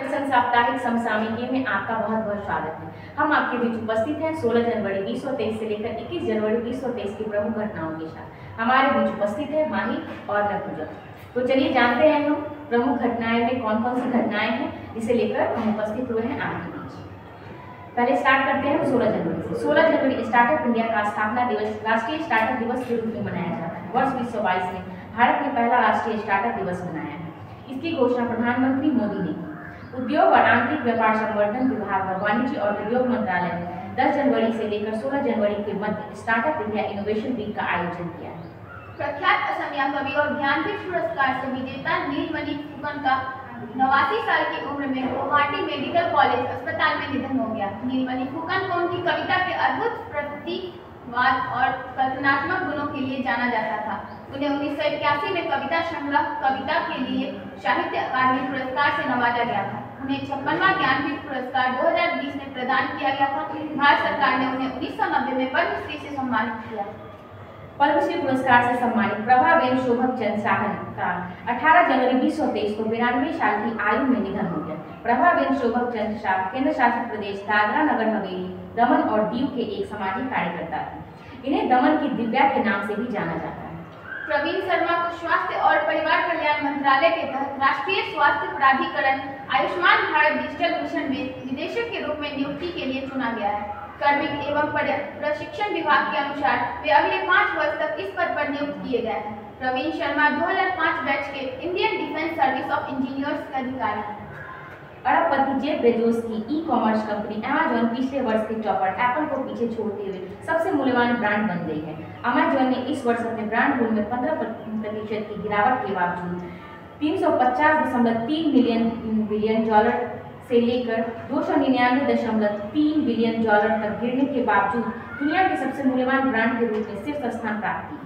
दर्शन साप्ताहिक समसामयिकी में आपका बहुत बहुत स्वागत है। हम आपके बीच उपस्थित हैं 16 जनवरी 2023 से लेकर 21 जनवरी 2023 की प्रमुख घटनाओं के साथ। हमारे बीच उपस्थित है माही और नपूजा। तो चलिए जानते हैं हम प्रमुख घटनाएं में कौन कौन सी घटनाएं हैं जिसे लेकर हम उपस्थित हुए हैं आपके बीच। पहले स्टार्ट करते हैं 16 जनवरी से। 16 जनवरी स्टार्टअप इंडिया का स्थापना दिवस राष्ट्रीय स्टार्टअप दिवस के रूप में मनाया जाता है। वर्ष 2022 में भारत ने पहला राष्ट्रीय स्टार्टअप दिवस मनाया है। इसकी घोषणा प्रधानमंत्री मोदी ने की। उद्योग और आंतरिक व्यापार संवर्धन विभाग और वाणिज्य और उद्योग मंत्रालय ने 10 जनवरी से लेकर 16 जनवरी के मध्य स्टार्टअप इंडिया इनोवेशन वीक का आयोजन किया है। प्रख्यात असमिया कवि और ज्ञानपीठ पुरस्कार से विजेता नीलमणि फुकन का 89 साल की उम्र में गुवाहाटी मेडिकल कॉलेज अस्पताल में निधन हो गया। नीलमणि फुकन को उनकी कविता के अद्भुत प्रतीकवाद और कल्पनात्मक गुणों के लिए जाना जाता था। उन्हें 1981 में कविता संग्रह कविता के लिए साहित्य अकादमी पुरस्कार से नवाजा गया था। उन्हें 56वां ज्ञानपीठ पुरस्कार 2020 में प्रदान किया गया था। भारत सरकार ने उन्हें 1990 में पद्मश्री से सम्मानित किया। पद्मश्री पुरस्कार से सम्मानित प्रभाबेन शोभकचंद साहनी का 18 जनवरी 2023 को 92 साल की आयु में निधन हो गया। प्रभाबेन शोभकचंद शाह केंद्र शासित प्रदेश दादरा नगर हवेली, दमन और दीव के एक सामाजिक कार्यकर्ता थे। इन्हें दमन की दिव्या के नाम से भी जाना जाता है। प्रवीण शर्मा को स्वास्थ्य और परिवार कल्याण मंत्रालय के तहत राष्ट्रीय स्वास्थ्य प्राधिकरण आयुष्मान भारत डिजिटल मिशन में निदेशक के रूप में नियुक्ति के लिए चुना गया है। कार्मिक एवं प्रशिक्षण विभाग के अनुसार वे अगले 5 वर्ष तक इस पद पर नियुक्त किए गए हैं। प्रवीण शर्मा 2005 बैच के Indian defence service of engineers के अधिकारी हैं। अरबपति जेफ बेजोस की ई कॉमर्स कंपनी अमेजॉन पिछले वर्ष के टॉपर एप्पल को पीछे छोड़ते हुए सबसे मूल्यवान ब्रांड बन गई है। अमेजॉन ने इस वर्ष अपने ब्रांड मूल्य में 15% की गिरावट के बावजूद 350.3 बिलियन डॉलर से लेकर 299.3 बिलियन डॉलर तक गिरने के बावजूद दुनिया के सबसे मूल्यवान ब्रांड के रूप में शीर्ष स्थान प्राप्त किया।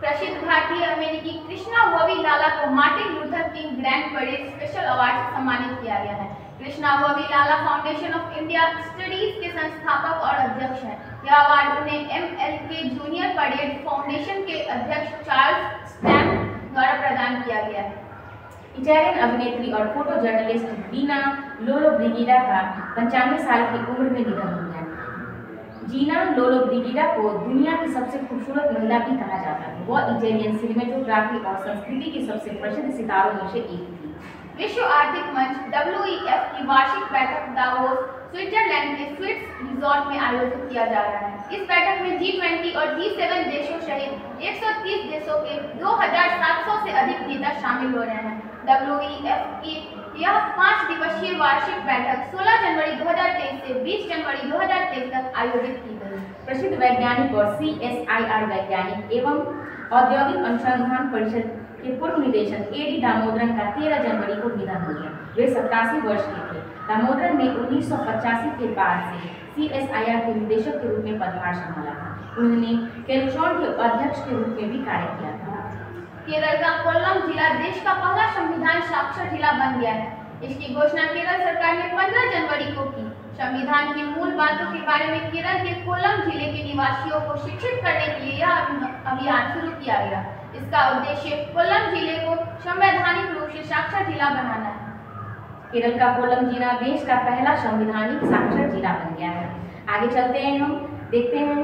प्रसिद्ध भारतीय अमेरिकी कृष्णा वोविलाला को Martin Luther King grand parade special award से सम्मानित किया गया है। Krishna Vovilala foundation of India studies के संस्थापक और अध्यक्ष हैं। यह अवार्ड उन्हें MLK जूनियर परेड फाउंडेशन के अध्यक्ष चार्ल्स स्टैम्प द्वारा प्रदान किया गया है। इटालियन अभिनेत्री और फोटो जर्नलिस्ट जीना लोलोब्रिगिडा का 95 साल की उम्र में निधन हो गया। जीना लोलोब्रिगिडा को दुनिया की सबसे खूबसूरत महिला भी कहा जाता है। वह इटालियन सिनेमेटोग्राफी और संस्कृति के सबसे प्रसिद्ध सितारों में से एक थी। विश्व आर्थिक मंच WEF की वार्षिक बैठक दावोस स्विट्जरलैंड के स्विट्स रिजॉर्ट में आयोजित किया जा रहा है। इस बैठक में G20 और G7 देशों सहित 130 देशों के 2700 से अधिक नेता शामिल हो रहे हैं। WEF की यह 5 दिवसीय वार्षिक बैठक 16 जनवरी 2023 से 20 जनवरी 2023 तक आयोजित की गई। प्रसिद्ध वैज्ञानिक और CSIR वैज्ञानिक एवं औद्योगिक अनुसंधान परिषद के पूर्व निदेशक AD दामोदरन का 13 जनवरी को निधन हो गया। वे 87 वर्ष के थे। दामोदरन ने 1985 के बाद से CSIR के निदेशक के रूप में पदभार संभाला था। उन्होंने केल्ट्रॉन के अध्यक्ष के रूप में भी कार्य किया था। केरल का कोल्लम जिला देश का पहला संविधान साक्षर जिला बन गया है। इसकी घोषणा केरल सरकार ने 15 जनवरी को की। संविधान की मूल बातों के बारे में केरल के कोल्लम जिले के निवासियों को शिक्षित करने के लिए यह अभियान शुरू किया गया। इसका उद्देश्य कोल्लम जिले को संवैधानिक रूप से साक्षर जिला बनाना है। केरल का कोल्लम जिला देश का पहला संवैधानिक साक्षर जिला बन गया है। आगे चलते हैं, हम देखते हैं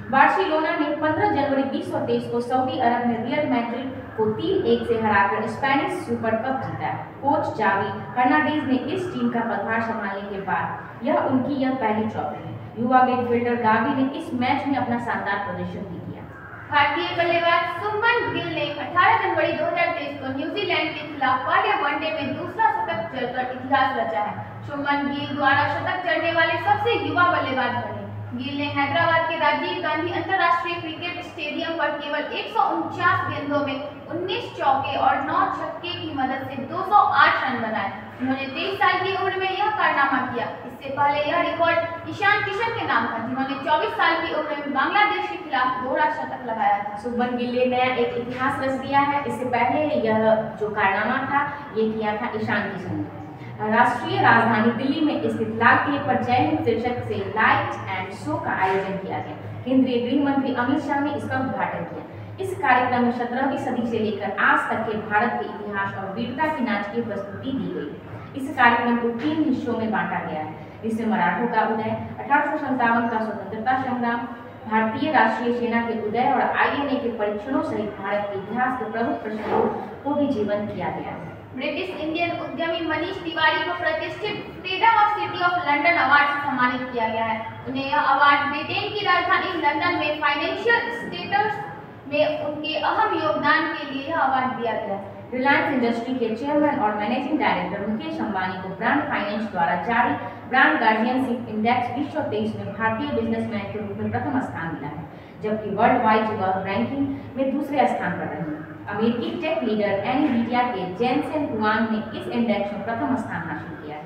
बार्सिलोना ने 15 जनवरी 2023 को सऊदी अरब में रियल मैड्रिड को 3-1 से हराकर स्पेनिश सुपर कप जीता। कोच जावी हर्नांडेज ने इस टीम का पदभार संभालने के बाद यह उनकी पहली ट्रॉफी है। युवा मिडफील्डर गावी ने इस मैच में अपना शानदार प्रदर्शन भी किया। भारतीय बल्लेबाज शुभमन गिल ने 18 जनवरी 2023 को न्यूजीलैंड के खिलाफ पहले वनडे में दूसरा शतक जड़कर इतिहास रचा है। शुभमन गिल द्वारा शतक जड़ने वाले सबसे युवा बल्लेबाज बने। गिल ने हैदराबाद के राजीव गांधी अंतर्राष्ट्रीय क्रिकेट स्टेडियम पर केवल 149 गेंदों में 19 चौके और 9 छक्के की मदद से 208 रन बनाए। उन्होंने 23 साल की उम्र में यह कारनामा किया। इससे पहले यह रिकॉर्ड ईशान किशन के नाम था, जिन्होंने 24 साल की उम्र में बांग्लादेश के खिलाफ दोहरा शतक लगाया था। शुभमन गिल ने नया एक इतिहास रच दिया है। इससे पहले यह जो कारनामा था ये किया था ईशान किशन ने। राष्ट्रीय राजधानी दिल्ली में स्थित लाल किले पर जय हिंद शीर्षक से लाइट एंड शो का आयोजन किया गया। केंद्रीय गृह मंत्री अमित शाह ने इसका उद्घाटन किया। इस कार्यक्रम में 17वीं सदी से लेकर आज तक के भारत के इतिहास और वीरता की नाटकीय प्रस्तुति दी गई। इस कार्यक्रम को 3 हिस्सों में बांटा गया है, जिसमें मराठों का उदय, 1857 का स्वतंत्रता संग्राम, भारतीय राष्ट्रीय सेना के उदय और INA के परीक्षणों सहित भारत के इतिहास के प्रमुख प्रसंगों को भी जीवंत किया गया है। ब्रिटिश इंडियन उद्यमी मनीष तिवारी को प्रतिष्ठित freedom of city of London award से सम्मानित किया गया है। उन्हें यह अवार्ड ब्रिटेन की राजधानी लंदन में फाइनेंशियल स्टेटस में उनके अहम योगदान के लिए यह अवार्ड दिया गया है। रिलायंस इंडस्ट्री के चेयरमैन और मैनेजिंग डायरेक्टर मुकेश अंबानी को ब्रांड फाइनेंस द्वारा जारी ब्रांड गार्डियनशिप इंडेक्स 2023 में भारतीय बिजनेसमैन के रूप में प्रथम स्थान मिला है, जबकि वर्ल्ड वाइड वर्ल्ड रैंकिंग में दूसरे स्थान पर रहे हैं। अमेरिकी टेक लीडर एनवीडिया के जेनसेन हुआंग ने इस इंडेक्स में प्रथम स्थान हासिल किया है।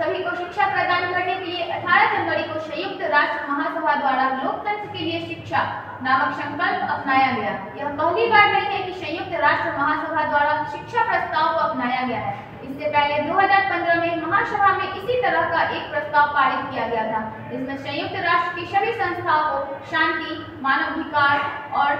सभी को शिक्षा प्रदान करने के लिए 18 जनवरी को संयुक्त राष्ट्र महासभा द्वारा लोकतंत्र के लिए शिक्षा नामक संकल्प अपनाया गया। यह पहली बार नहीं है कि संयुक्त राष्ट्र महासभा द्वारा शिक्षा प्रस्ताव को अपनाया गया है। इससे पहले 2015 में महासभा में इसी तरह का एक प्रस्ताव पारित किया गया था, जिसमें संयुक्त राष्ट्र की सभी संस्थाओं को शांति, मानवाधिकार और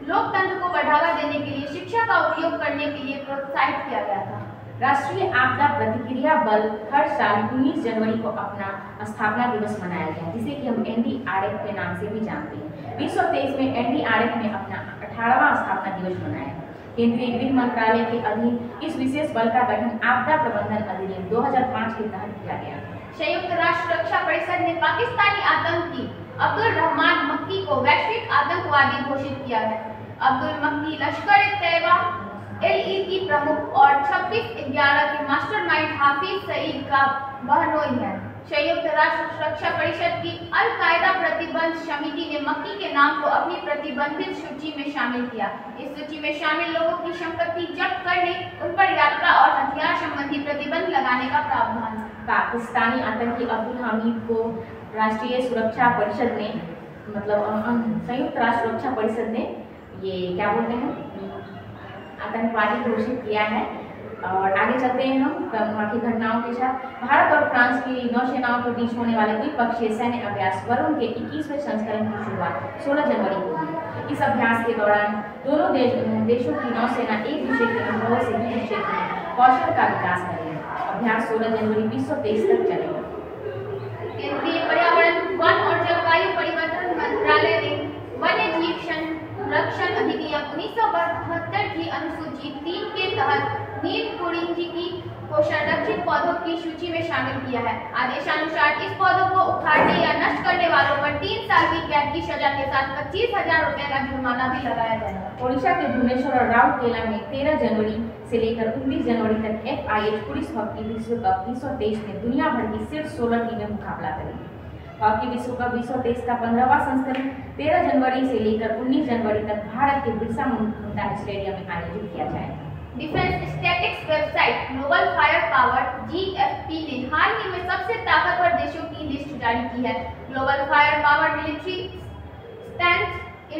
लोकतंत्र को बढ़ावा देने के लिए शिक्षा का उपयोग करने के लिए प्रोत्साहित किया गया था। राष्ट्रीय आपदा प्रतिक्रिया बल हर साल 19 जनवरी को अपना स्थापना दिवस मनाया गया, जिसे कि हम NDRF के नाम से भी जानते हैं। 2023 में NDRF ने अपना 18वां स्थापना दिवस मनाया। केंद्रीय गृह मंत्रालय के अधीन इस विशेष बल का गठन आपदा प्रबंधन अधिनियम 2005 के तहत किया गया। संयुक्त राष्ट्र रक्षा परिषद ने पाकिस्तानी आतंकी अब्दुल रहमान मक्की को वैश्विक आतंकवादी घोषित किया है। अब्दुल मक्की लश्कर-ए-तैयबा LET प्रमुख और 26/11 के मास्टरमाइंड हाफिज सईद का बहनोई है। संयुक्त राष्ट्र सुरक्षा परिषद की अल-कायदा प्रतिबंध समिति ने मक्की के नाम को अपनी प्रतिबंधित सूची में शामिल किया। इस सूची में शामिल लोगों की संपत्ति जब्त करने, उन पर यात्रा और हथियार संबंधी प्रतिबंध लगाने का प्रावधान है। पाकिस्तानी आतंकी अब्दुल हामिद को राष्ट्रीय सुरक्षा परिषद ने संयुक्त राष्ट्र सुरक्षा परिषद ने ये क्या बोलते हैं आतंकवादी घोषित किया है। और आगे चलते हैं हम वहाँ की घटनाओं के साथ। भारत और फ्रांस की नौसेनाओं के बीच होने वाले द्विपक्षीय सैन्य अभ्यास वरुण के 21वें संस्करण की शुरुआत 16 जनवरी को हुई। इस अभ्यास के दौरान दोनों देशों की नौसेना एक दूसरे के अनुभवों से युद्ध क्षेत्र में कौशल का विकास करेगी। अभ्यास 16 जनवरी 2023 तक चलेगा। केंद्रीय पर्यावरण, वन और जलवायु परिवर्तन मंत्रालय ने वन्य जीव संरक्षण अधिनियम 1972 की अनुसूची 3 के तहत नील कुरिंजी को संरक्षित पौधों की सूची में शामिल किया है। आदेशानुसार इस पौधों को उखाड़ने या नष्ट करने वालों पर 3 साल की कैद की सजा के साथ 25,000 रुपए का जुर्माना भी लगाया जाएगा। ओडिशा के भुवनेश्वर और राउरकेला में 13 जनवरी से लेकर 19 जनवरी तक FIH पुरुष हॉकी विश्व कप 2023 में दुनिया भर की शीर्ष 16 टीमें मुकाबला करेंगी। हॉकी विश्व कप 2023 का 15वां संस्करण 13 जनवरी से लेकर 19 जनवरी तक भारत के बिरसा मुंडा स्टेडियम में आयोजित किया जाएगा। Defence statics website global fire power GFP ने हाल ही में सबसे ताकतवर देशों की लिस्ट जारी की है। Global fire power military strength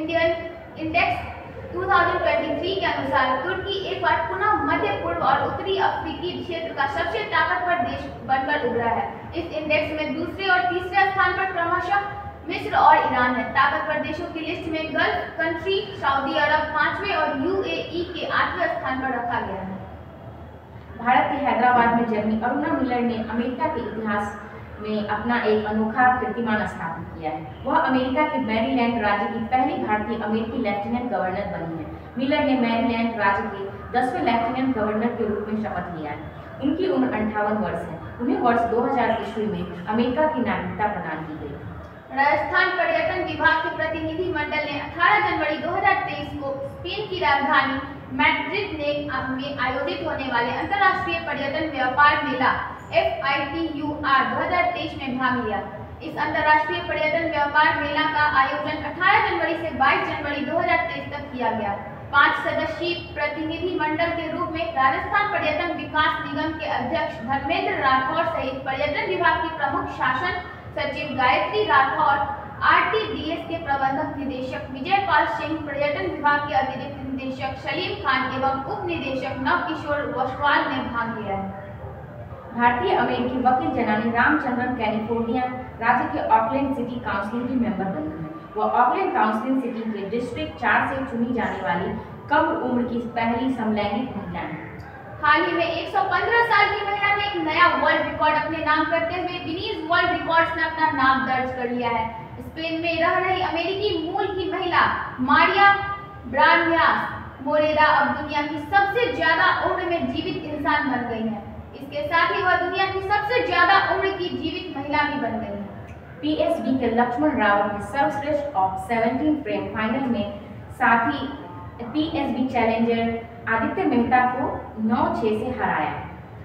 index 2023 के अनुसार तुर्की एक बार पुनः मध्य पूर्व और उत्तरी अफ्रीकी क्षेत्र का सबसे ताकतवर देश बनकर उभरा है। इस इंडेक्स में दूसरे और तीसरे स्थान पर क्रमशः मिस्र और ईरान है। ताकतवर देशों की लिस्ट में गल्फ कंट्री सऊदी अरब 5वें और UAE के 8वें स्थान पर रखा गया है। भारत के हैदराबाद में जन्मी अरुणा मिलर ने अमेरिका के इतिहास में अपना एक अनोखा कीर्तिमान स्थापित किया है। वह अमेरिका के मैरीलैंड राज्य की पहली भारतीय अमेरिकी लेफ्टिनेंट गवर्नर बनी है। मिलर ने मैरीलैंड राज्य के 10वें लेफ्टिनेंट गवर्नर के रूप में शपथ लिया है। उनकी उम्र 58 वर्ष है। उन्हें वर्ष 2000 ईस्वी में अमेरिका की नागरिकता प्रदान की गई। राजस्थान पर्यटन विभाग के प्रतिनिधि मंडल ने 18 जनवरी 2023 को स्पेन की राजधानी मैड्रिड में आयोजित होने वाले अंतर्राष्ट्रीय पर्यटन व्यापार मेला FITUR 2023 में भाग लिया। इस अंतर्राष्ट्रीय पर्यटन व्यापार मेला का आयोजन 18 जनवरी से 22 जनवरी 2023 तक किया गया। 5 सदस्यीय प्रतिनिधि मंडल के रूप में राजस्थान पर्यटन विकास निगम के अध्यक्ष धर्मेंद्र राठौर सहित पर्यटन विभाग की प्रमुख शासन सचिव गायत्री राठौर, RTDS के प्रबंधक निदेशक विजयपाल सिंह, पर्यटन विभाग के अतिरिक्त निदेशक सलीम खान एवं उप निदेशक नवकिशोर वसवाल ने भाग लिया है। भारतीय अमेरिकी वकील जनानी रामचंद्रन कैलिफोर्निया राज्य के ऑकलैंड सिटी काउंसिल की मेंबर बनी है। वह ऑकलैंड काउंसिल सिटी के डिस्ट्रिक्ट 4 से चुनी जाने वाली कम उम्र की पहली समलैंगिक महिला है। हाल ही में 115 साल की महिला ने एक नया वर्ल्ड रिकॉर्ड अपने नाम करते हुए गिनीज वर्ल्ड रिकॉर्ड्स में अपना नाम दर्ज कर लिया है। स्पेन में रह रही अमेरिकी मूल की महिला मारिया ब्रान्यास मोरेरा अब दुनिया की सबसे ज्यादा उम्र में जीवित इंसान बन गई है। इसके साथ ही वह दुनिया की सबसे ज्यादा उम्र की जीवित महिला भी बन गई है। पीएसबी के लक्ष्मण रावत ने सर्वश्रेष्ठ ऑफ 17 फ्रेम फाइनल में साथ ही पीएसबी चैलेंजर आदित्य मेहता को 9-6 से हराया।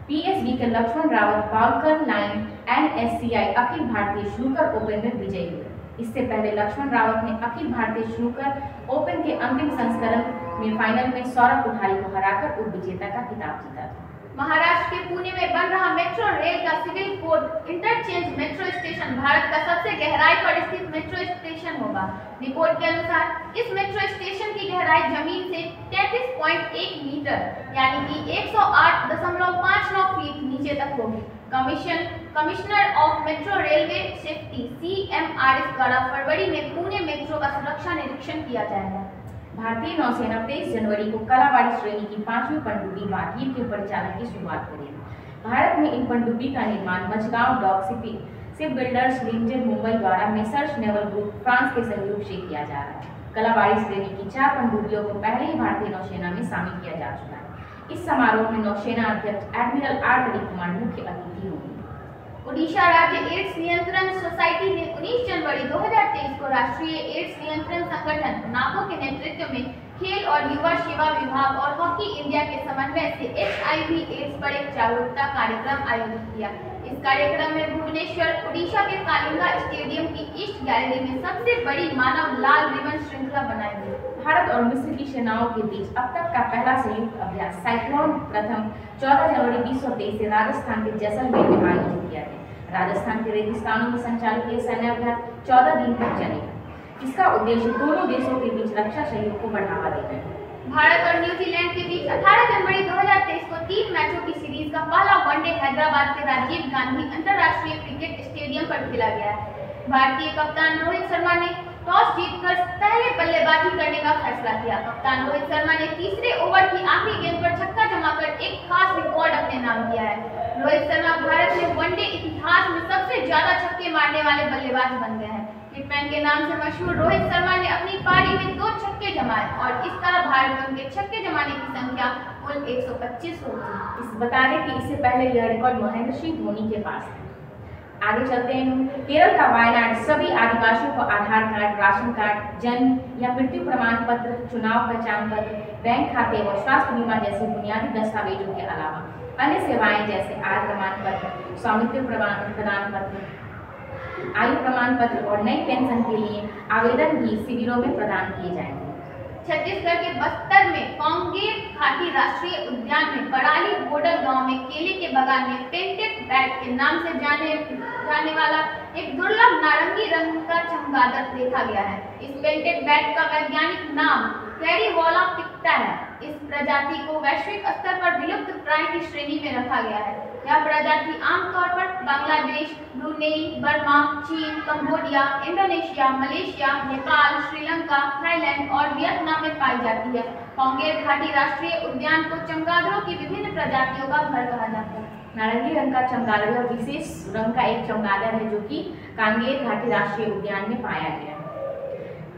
पीएसबी के Lakshman Rawat बाउलकर line NSCI Akhil Bharatiya snooker open में विजयी हुए। इससे पहले लक्ष्मण रावत ने अखिल भारतीय स्नूकर ओपन के अंतिम संस्करण में फाइनल में सौरभ कोठारी को हराकर उप विजेता का खिताब जीता था। महाराष्ट्र के पुणे में बन रहा मेट्रो रेल का civil court interchange metro station Bharat का सबसे गहराई पर स्थित मेट्रो स्टेशन होगा। रिपोर्ट के अनुसार इस मेट्रो स्टेशन की गहराई जमीन से 33.1 मीटर यानी कि 108.59 फीट नीचे तक होगी। Commissioner of metro railway safety CMRS द्वारा फरवरी में पुणे मेट्रो का सुरक्षा निरीक्षण किया जाएगा। भारतीय नौसेना 23 जनवरी को कलाबाड़ी श्रेणी की 5वीं पनडुब्बी बागीर के परिचालन की शुरुआत करेगी। भारत में इन पनडुब्बी का निर्माण Mazagon dock shipbuilders limited Mumbai द्वारा मेसर्स नेवल ग्रुप फ्रांस के सहयोग से किया जा रहा है। कलाबाड़ी श्रेणी की 4 पनडुब्बियों को पहले ही भारतीय नौसेना में शामिल किया जा चुका है। इस समारोह में नौसेना अध्यक्ष एडमिरल R हरिकुमार मुख्य अतिथि होंगे। ओडिशा राज्य एड्स नियंत्रण सोसाइटी ने 19 जनवरी 2023 को राष्ट्रीय एड्स नियंत्रण संगठन नाको के नेतृत्व में खेल और युवा सेवा विभाग और हॉकी इंडिया के समन्वय से HIV एड्स पर एक जागरूकता कार्यक्रम आयोजित किया। इस कार्यक्रम में भुवनेश्वर ओडिशा के कालिंगा स्टेडियम की ईस्ट गैलरी में सबसे बड़ी मानव लाल रिबन श्रृंखला बनाई गई। भारत और मिस्र की सेनाओं के बीच अब तक का पहला संयुक्त अभ्यास साइक्लोन प्रथम 14 जनवरी 2023 से राजस्थान के जैसलमेर में आयोजित किया गया। राजस्थान के रेगिस्तानों में संचालित ये सैन्य अभ्यास 14 दिन तक चलेगा। इसका उद्देश्य दोनों देशों के बीच रक्षा सहयोग को बढ़ावा देना है। भारत और न्यूजीलैंड के बीच 18 जनवरी 2023 को 3 मैचों की सीरीज का पहला वनडे हैदराबाद के राजीव गांधी अंतर्राष्ट्रीय क्रिकेट स्टेडियम पर खेला गया है। भारतीय कप्तान रोहित शर्मा ने टॉस जीतकर पहले बल्लेबाजी करने का फैसला किया। कप्तान रोहित शर्मा ने तीसरे ओवर की आखिरी गेंद पर छक्का जमाकर एक खास रिकॉर्ड अपने नाम किया है। रोहित शर्मा भारत में वनडे इतिहास में सबसे ज्यादा छक्के मारने वाले बल्लेबाज बन गए हैं। हिटमैन के नाम से मशहूर रोहित शर्मा ने अपनी पारी में 2 छक्के जमाए और इस तरह भारत में उनके छक्के जमाने की संख्या कुल 125 होगी। इस बता दें कि इससे पहले यह रिकॉर्ड महेंद्र सिंह धोनी के पास है। आगे चलते हैं। केरल का वायनाड सभी आदिवासियों को आधार कार्ड, राशन कार्ड, जन्म या मृत्यु प्रमाण पत्र, चुनाव पहचान पत्र, बैंक खाते व स्वास्थ्य बीमा जैसे बुनियादी दस्तावेजों के अलावा अन्य सेवाएं जैसे आय प्रमाण पत्र, स्वामित्व प्रमाण पत्र, आयु प्रमाण पत्र और नई पेंशन के लिए आवेदन भी शिविरों में प्रदान किए जाएंगे। छत्तीसगढ़ के बस्तर में कांगेर घाटी राष्ट्रीय उद्यान में पड़ाली बोडर गांव में केले के बगान में पेंटेड बैट के नाम से जाने वाला एक दुर्लभ नारंगी रंग का चमगादड़ देखा गया है। इस पेंटेड बैट का वैज्ञानिक नाम कैरीवोला पिक्टा है। इस प्रजाति को वैश्विक स्तर पर विलुप्त प्राय की श्रेणी में रखा गया है। यह प्रजाति आमतौर पर बांग्लादेश, ब्रुनेई, बर्मा, चीन, Cambodia, Indonesia, Malaysia, Nepal, Sri Lanka, Thailand और वियतनाम में पाई जाती है। कांगेर घाटी राष्ट्रीय उद्यान को चमगादड़ों की विभिन्न प्रजातियों का घर कहा जाता है। नारंगी रंग का चमगादड़ यह विशेष रंग का एक चमगादड़ है जो कि कांगेर घाटी राष्ट्रीय उद्यान में पाया गया है।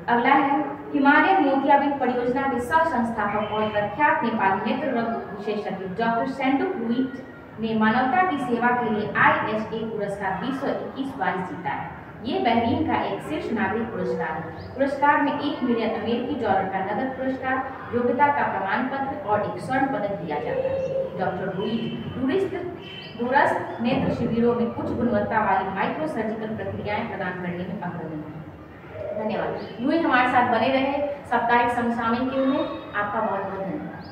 अगला है हिमालयन मोतियाबिंद परियोजना के सह संस्थापक और प्रख्यात नेपाली नेत्र रोग विशेषज्ञ डॉक्टर सेंडुक लुइट ने मानवता की सेवा के लिए ISA पुरस्कार 2021-22 जीता है। ये बहरीन का एक शीर्ष नागरिक पुरस्कार है। पुरस्कार में $1 मिलियन अमेरिकी डॉलर का नगद पुरस्कार, योग्यता का प्रमाण पत्र और एक स्वर्ण पदक दिया जाता है। डॉक्टर लुइट दूरस्थ नेत्र शिविरों में उच्च गुणवत्ता वाली माइक्रो सर्जिकल प्रक्रियाएं प्रदान करने में अग्रणी है। धन्यवाद। यूं ही हमारे साथ बने रहे साप्ताहिक समसामयिक के लिए आपका बहुत बहुत धन्यवाद।